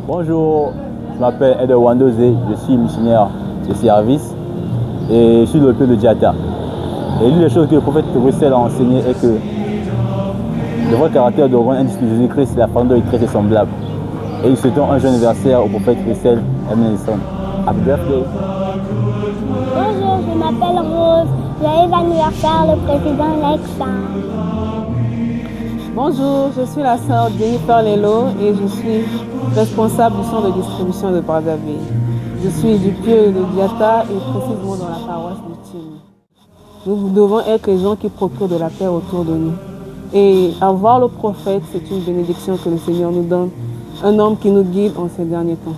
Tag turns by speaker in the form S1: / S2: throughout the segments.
S1: Bonjour, je m'appelle Eder Wandozé, je suis missionnaire de service et je suis le peuple de Diata. Et l'une des choses que le prophète Russell a enseigné est que le vrai caractère de rendre un disciple de Jésus-Christ, c'est la façon dont il traite ses semblables. Et nous souhaitons un joyeux anniversaire au prophète Russell M. Nelson. Happy birthday!
S2: Bonjour, je m'appelle Rose. Joyeux anniversaire le président Lexa.
S3: Bonjour, je suis la sœur Jennifer Lelo et je suis responsable du centre de distribution de Brazzaville. Je suis du pieu de Diata et précisément dans la paroisse de Tim. Nous devons être les gens qui procurent de la paix autour de nous. Et avoir le prophète, c'est une bénédiction que le Seigneur nous donne, un homme qui nous guide en ces derniers temps.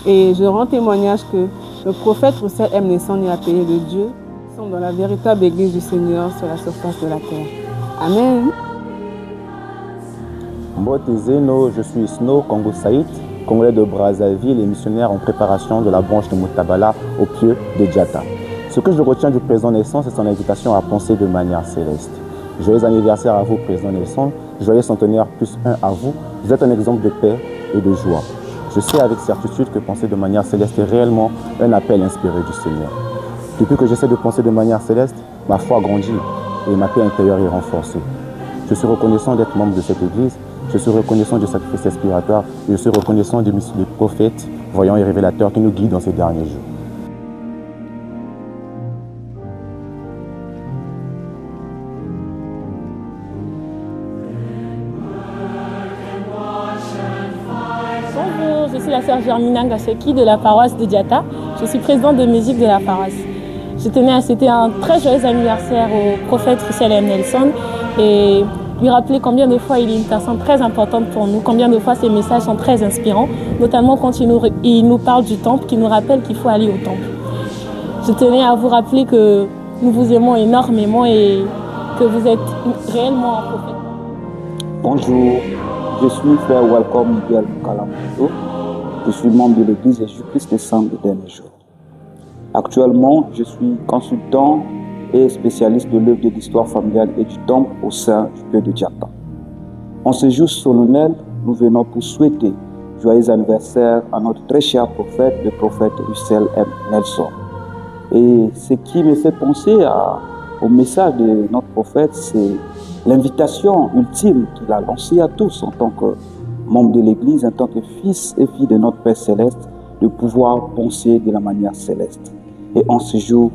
S3: Et je rends témoignage que le prophète Russell M. Nelson est appelé de Dieu. Nous sommes dans la véritable église du Seigneur sur la surface de la terre. Amen.
S1: Mbote Zeno, je suis Snow Congo Saïd, congolais de Brazzaville et missionnaire en préparation de la branche de Mutabala au pieu de Diata. Ce que je retiens du président Nelson, c'est son invitation à penser de manière céleste. Joyeux anniversaire à vous, président Nelson. Joyeux centenaire plus 1 à vous. Vous êtes un exemple de paix et de joie. Je sais avec certitude que penser de manière céleste est réellement un appel inspiré du Seigneur. Depuis que j'essaie de penser de manière céleste, ma foi grandit et ma paix intérieure est renforcée. Je suis reconnaissant d'être membre de cette église. Je suis reconnaissant du sacrifice expiratoire et je suis reconnaissant des prophètes, voyants et révélateurs qui nous guident dans ces derniers jours.
S4: Bonjour, je suis la sœur Germina Ngaseki de la paroisse de Diata. Je suis présidente de musique de la paroisse. Je tenais à souhaiter un très joyeux anniversaire au prophète Russell M. Nelson et lui rappeler combien de fois il est une personne très importante pour nous, combien de fois ses messages sont très inspirants, notamment quand il nous parle du temple, qui nous rappelle qu'il faut aller au temple. Je tenais à vous rappeler que nous vous aimons énormément et que vous êtes réellement un prophète.
S5: Bonjour, je suis frère Welcome Miguel Kalamoto. Je suis membre de l'église Jésus-Christ des Saints des derniers jours. Actuellement, je suis consultant et spécialiste de l'œuvre de l'histoire familiale et du temple au sein du pieu de Diata. En ce jour solennel, nous venons pour souhaiter joyeux anniversaire à notre très cher prophète, le prophète Russell M. Nelson. Et ce qui me fait penser au message de notre prophète, c'est l'invitation ultime qu'il a lancée à tous en tant que membre de l'Église, en tant que fils et fille de notre Père Céleste, de pouvoir penser de la manière céleste. Et en ce jour,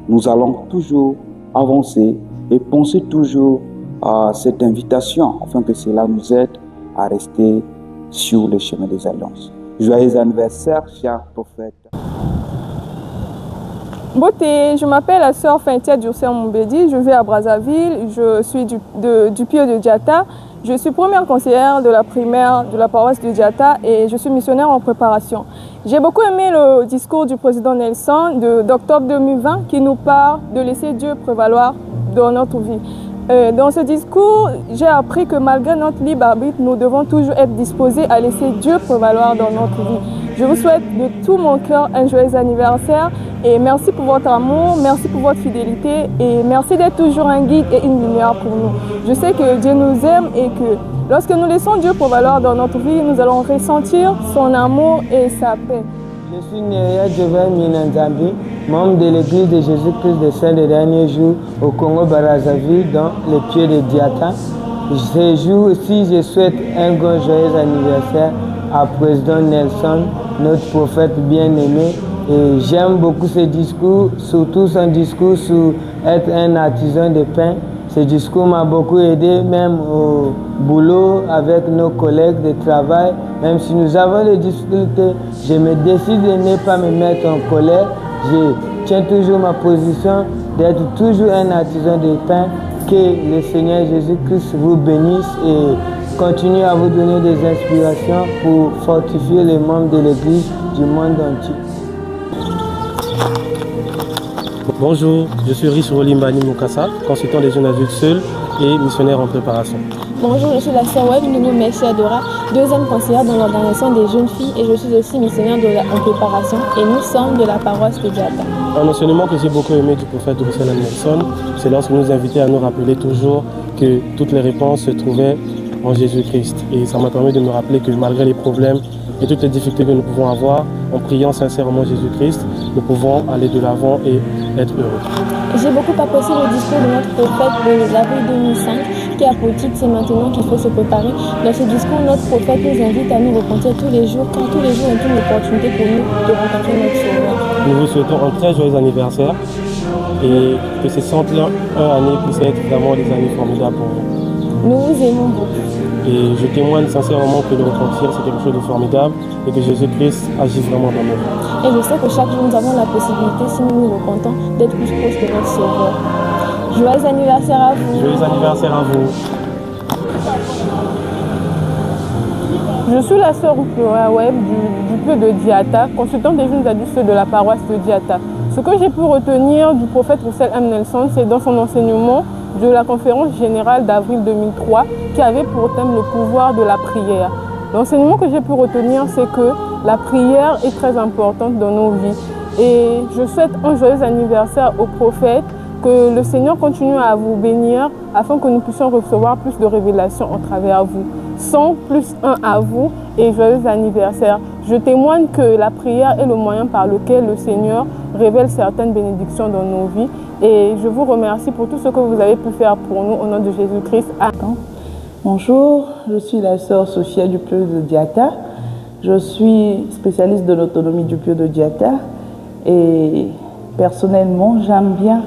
S5: nous allons toujours avancer et penser toujours à cette invitation, afin que cela nous aide à rester sur le chemin des alliances. Joyeux anniversaire, cher prophète.
S6: Beauté, je m'appelle la sœur Fintia Durcin Moubedi, je vis à Brazzaville, je suis du pieu de Diata. Je suis première conseillère de la primaire de la paroisse de Diata et je suis missionnaire en préparation. J'ai beaucoup aimé le discours du président Nelson d'octobre 2020 qui nous parle de laisser Dieu prévaloir dans notre vie. Dans ce discours, j'ai appris que malgré notre libre arbitre, nous devons toujours être disposés à laisser Dieu prévaloir dans notre vie. Je vous souhaite de tout mon cœur un joyeux anniversaire et merci pour votre amour, merci pour votre fidélité et merci d'être toujours un guide et une lumière pour nous. Je sais que Dieu nous aime et que lorsque nous laissons Dieu prévaloir dans notre vie, nous allons ressentir son amour et sa paix.
S7: Je suis Nerea Jovel Minanzambi, membre de l'église de Jésus-Christ des Saints des derniers jours au Congo-Brazzaville dans les pieux de Diata. Ce jour aussi, je souhaite un grand joyeux anniversaire à président Nelson, notre prophète bien-aimé. Et j'aime beaucoup ce discours, surtout son discours sur être un artisan de pain. Ce discours m'a beaucoup aidé, même au boulot, avec nos collègues de travail. Même si nous avons des difficultés, je me décide de ne pas me mettre en colère. Je tiens toujours ma position d'être toujours un artisan de pain. Que le Seigneur Jésus-Christ vous bénisse et continue à vous donner des inspirations pour fortifier les membres de l'Église du monde entier.
S8: Bonjour, je suis Rich Rolimbani Moukassa, consultant des jeunes adultes seuls et missionnaire en préparation.
S4: Bonjour, je suis la sœur Web Nounou Messia-Dora, deuxième conseillère dans l'organisation des jeunes filles et je suis aussi missionnaire en préparation et nous sommes de la paroisse de Diata.
S8: Un enseignement que j'ai beaucoup aimé du prophète Russell M. Nelson, c'est lorsqu'il nous invitait à nous rappeler toujours que toutes les réponses se trouvaient en Jésus-Christ. Et ça m'a permis de me rappeler que malgré les problèmes et toutes les difficultés que nous pouvons avoir, en priant sincèrement Jésus-Christ, nous pouvons aller de l'avant et être heureux.
S4: J'ai beaucoup apprécié le discours de notre prophète de l'avril 2005 qui a pour titre « C'est maintenant qu'il faut se préparer ». Dans ce discours, notre prophète nous invite à nous repentir tous les jours, car tous les jours est une opportunité pour nous de rencontrer notre Sauveur.
S8: Nous vous souhaitons un très joyeux anniversaire et que ces 101 années puissent être vraiment des années formidables pour vous.
S4: Nous vous aimons beaucoup.
S8: Et je témoigne sincèrement que le repentir, c'est quelque chose de formidable et que Jésus-Christ agit vraiment dans nos vies.
S4: Et je sais que chaque jour, nous avons la possibilité, si nous nous repentons, d'être plus proches de notre Sauveur. Joyeux anniversaire à vous.
S8: Joyeux anniversaire à vous.
S6: Je suis la sœur Upura Web du pieu de Diata, consultante des jeunes adultes de la paroisse de Diata. Ce que j'ai pu retenir du prophète Russell M. Nelson, c'est dans son enseignement de la conférence générale d'avril 2003 qui avait pour thème le pouvoir de la prière. L'enseignement que j'ai pu retenir, c'est que la prière est très importante dans nos vies. Et je souhaite un joyeux anniversaire au prophète, que le Seigneur continue à vous bénir afin que nous puissions recevoir plus de révélations au travers vous. 100 plus 1 à vous et joyeux anniversaire. Je témoigne que la prière est le moyen par lequel le Seigneur révèle certaines bénédictions dans nos vies. Et je vous remercie pour tout ce que vous avez pu faire pour nous au nom de Jésus-Christ. Amen.
S9: Bonjour, je suis la sœur Sophia du pieu de Diata. Je suis spécialiste de l'autonomie du pieu de Diata et personnellement, j'aime bien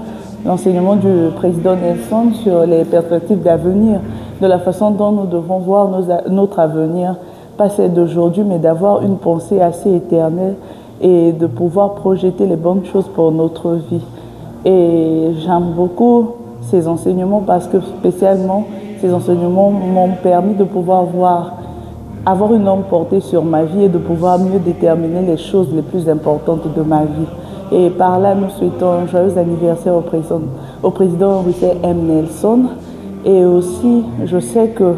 S9: l'enseignement du président Nelson sur les perspectives d'avenir, de la façon dont nous devons voir notre avenir, pas celle d'aujourd'hui, mais d'avoir une pensée assez éternelle et de pouvoir projeter les bonnes choses pour notre vie. Et j'aime beaucoup ces enseignements parce que spécialement, ces enseignements m'ont permis de pouvoir avoir une longue portée sur ma vie et de pouvoir mieux déterminer les choses les plus importantes de ma vie. Et par là, nous souhaitons un joyeux anniversaire au président Russell M. Nelson. Et aussi, je sais que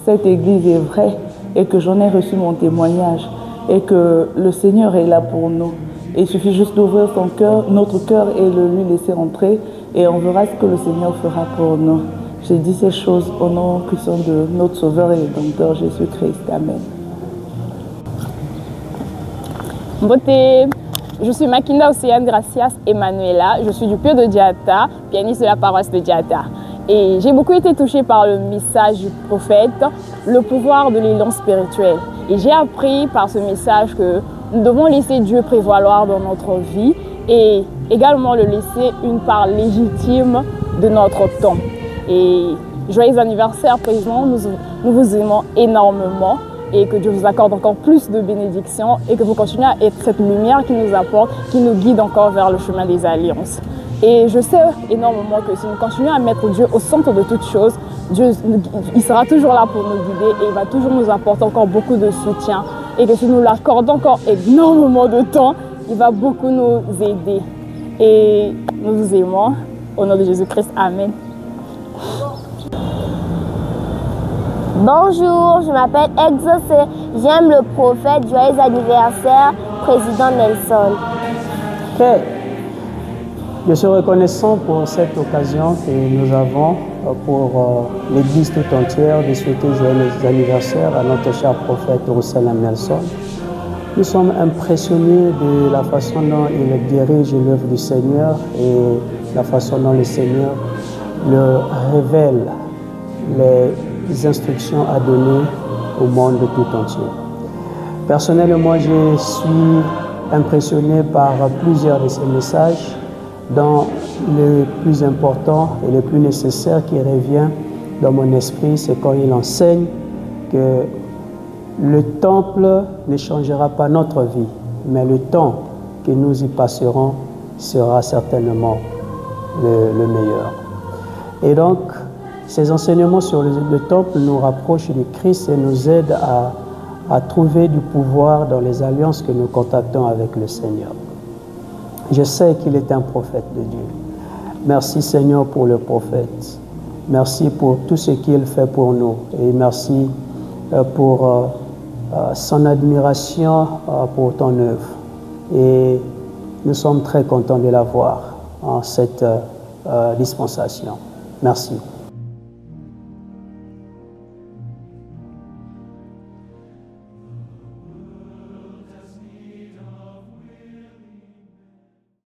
S9: cette église est vraie et que j'en ai reçu mon témoignage et que le Seigneur est là pour nous. Et il suffit juste d'ouvrir notre cœur et de lui laisser entrer et on verra ce que le Seigneur fera pour nous. J'ai dit ces choses au nom puissant de notre Sauveur et Rédempteur Jésus-Christ. Amen.
S10: Beauté. Je suis Makinda Océane Gracias Emanuela, je suis du pieu de Diata, pianiste de la paroisse de Diata. Et j'ai beaucoup été touchée par le message du prophète, le pouvoir de l'élan spirituel. Et j'ai appris par ce message que nous devons laisser Dieu prévaloir dans notre vie et également le laisser une part légitime de notre temps. Et joyeux anniversaire, président, nous vous aimons énormément. Et que Dieu vous accorde encore plus de bénédictions et que vous continuez à être cette lumière qui nous apporte, qui nous guide encore vers le chemin des alliances. Et je sais énormément que si nous continuons à mettre Dieu au centre de toutes choses, Dieu il sera toujours là pour nous guider et il va toujours nous apporter encore beaucoup de soutien. Et que si nous l'accordons encore énormément de temps, il va beaucoup nous aider. Et nous vous aimons. Au nom de Jésus-Christ, Amen.
S2: Bonjour, je m'appelle Exaucé. J'aime le prophète. Joyeux anniversaire, président Nelson.
S11: Okay. Je suis reconnaissant pour cette occasion que nous avons pour l'Église tout entière de souhaiter joyeux anniversaire à notre cher prophète Russell M. Nelson. Nous sommes impressionnés de la façon dont il dirige l'œuvre du Seigneur et la façon dont le Seigneur le révèle les instructions à donner au monde tout entier. Personnellement, je suis impressionné par plusieurs de ces messages, dont le plus important et le plus nécessaire qui revient dans mon esprit, c'est quand il enseigne que le temple ne changera pas notre vie, mais le temps que nous y passerons sera certainement le meilleur. Et donc, ces enseignements sur le temple nous rapprochent du Christ et nous aident à trouver du pouvoir dans les alliances que nous contactons avec le Seigneur. Je sais qu'il est un prophète de Dieu. Merci Seigneur pour le prophète. Merci pour tout ce qu'il fait pour nous. Et merci pour son admiration pour ton œuvre. Et nous sommes très contents de l'avoir en cette dispensation. Merci.